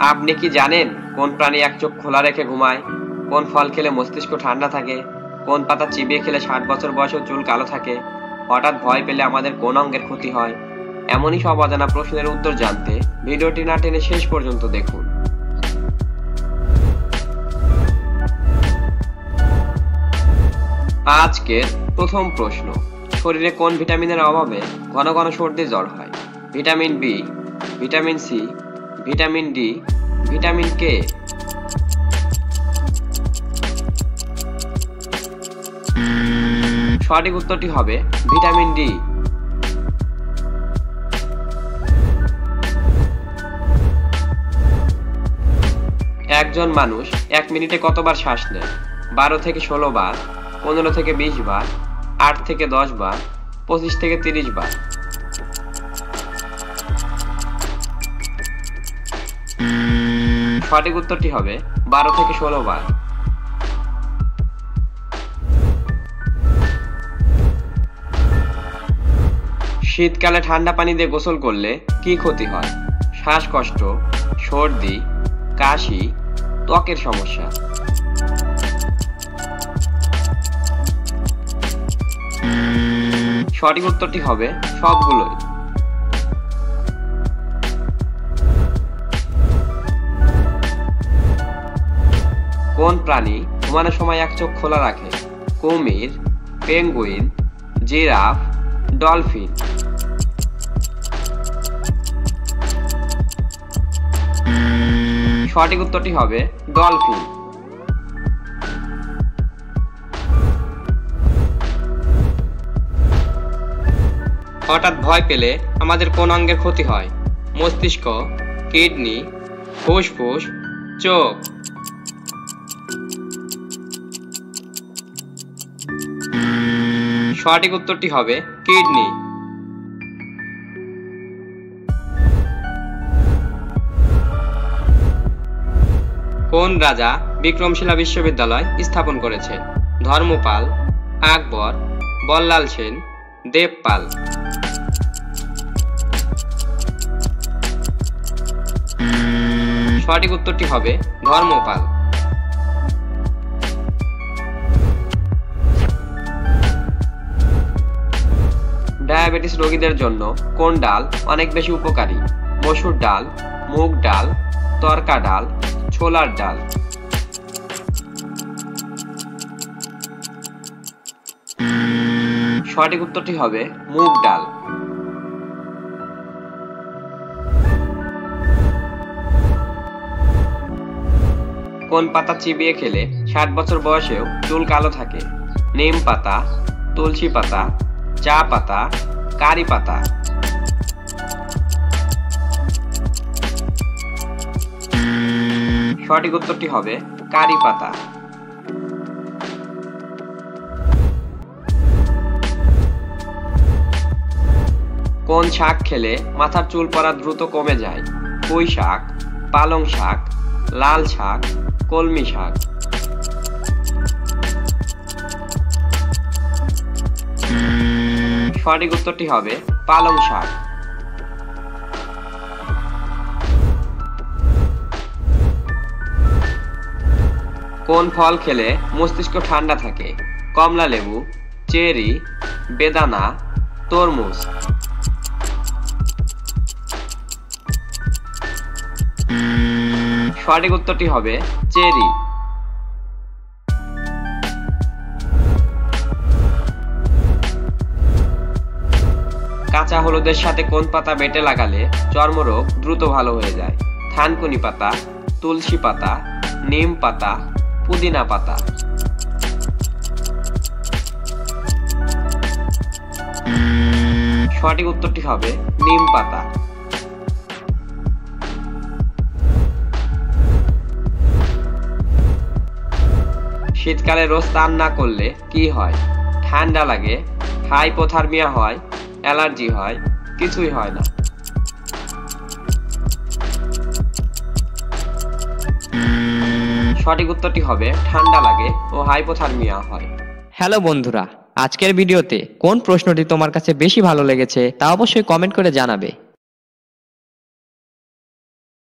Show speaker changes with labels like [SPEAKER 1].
[SPEAKER 1] আপনি কি জানেন কোন প্রাণী এক চোখ খোলা রেখে ঘুমায়, কোন ফল খেলে মস্তিষ্ক ঠান্ডা থাকে, কোন পাতা চিবিয়ে খেলে 60 বছর বয়সেও চুল কালো থাকে, হঠাৎ ভয় পেলে আমাদের কোন অঙ্গের ক্ষতি হয়? এমনই সব অজানা প্রশ্নের উত্তর জানতে ভিডিওটি না টেনে শেষ পর্যন্ত দেখুন। আজকের প্রথম প্রশ্ন, শরীরে কোন ভিটামিনের অভাবে ঘন ঘন সর্দি জ্বর হয়? Vitamin B, vitamin C, vitamin D, vitamin K? সঠিক উত্তরটি হবে ভিটামিন ডি। একজন মানুষ 1 মিনিটে কতবার শ্বাস নেয়? 12 থেকে 16 বার, 15 থেকে 20 বার, 8 থেকে 10 বার, 25 থেকে 30 বার। সঠিক উত্তরটি হবে 12 থেকে 16 বার। শীতকালে ঠান্ডা পানি দিয়ে গোসল করলে কি ক্ষতি হয়? শ্বাসকষ্ট, সর্দি, কাশি, ত্বকের সমস্যা। সঠিক উত্তরটি হবে সবগুলোই। কোন প্রাণী ঘুমানোর সময় এক চোখ খোলা রাখে? কুমির, পেঙ্গুইন, জিরাফ, ডলফিন। সঠিক উত্তরটি হবে ডলফিন। হঠাৎ ভয় পেলে আমাদের কোন অঙ্গের ক্ষতি হয়? মস্তিষ্ক, কিডনি, ফুসফুস, চোখ। সঠিক উত্তরটি হবে কিডনি। কোন রাজা বিক্রমশিলা বিশ্ববিদ্যালয় স্থাপন করেছে? ধর্মপাল, আকবর, বল্লাল সেন, দেবপাল। সঠিক উত্তরটি হবে ধর্মপাল। ডায়াবেটিস রোগীদের জন্য কোন ডাল অনেক বেশি উপকারী? মসুর ডাল, মুগ ডাল, তরকা ডাল, ছোলার ডাল। সঠিক উত্তরটি হবে মুগ ডাল। কোন পাতা চিবিয়ে খেলে 60 বছর বয়সেও চুল কালো থাকে? নিম পাতা, তুলসী পাতা, চা পাতা, কারি পাতা। সঠিক উত্তরটি হবে কারি পাতা। কোন শাক খেলে মাথার চুল পড়া দ্রুত কমে যায়? পুঁই শাক, পালং শাক, লাল শাক, কলমি শাক। সঠিক উত্তরটি হবে পালং শাক। কোন ফল খেলে মস্তিষ্ক ঠান্ডা থাকে? কমলা লেবু, চেরি, বেদানা, তরমুজ। সঠিক উত্তরটি হবে চেরি। কাঁচা হলুদের সাথে কোন পাতা বেটে লাগালে চর্মরোগ দ্রুত ভালো হয়ে যায়? থানকুনি পাতা, তুলসী পাতা, নিম পাতা, পুদিনা পাতা। সঠিক উত্তরটি হবে নিম পাতা। শীতকালে রোজ স্নান না করলে কি হয়? ঠান্ডা লাগে, হাইপোথার্মিয়া হয়, অ্যালার্জি হয়, কিছুই হয় না। সঠিক উত্তরটি হবে ঠান্ডা লাগে ও হাইপোথার্মিয়া হয়।
[SPEAKER 2] হ্যালো বন্ধুরা, আজকের ভিডিওতে কোন প্রশ্নটি তোমার কাছে বেশি ভালো লেগেছে তা অবশ্যই কমেন্ট করে জানাবে।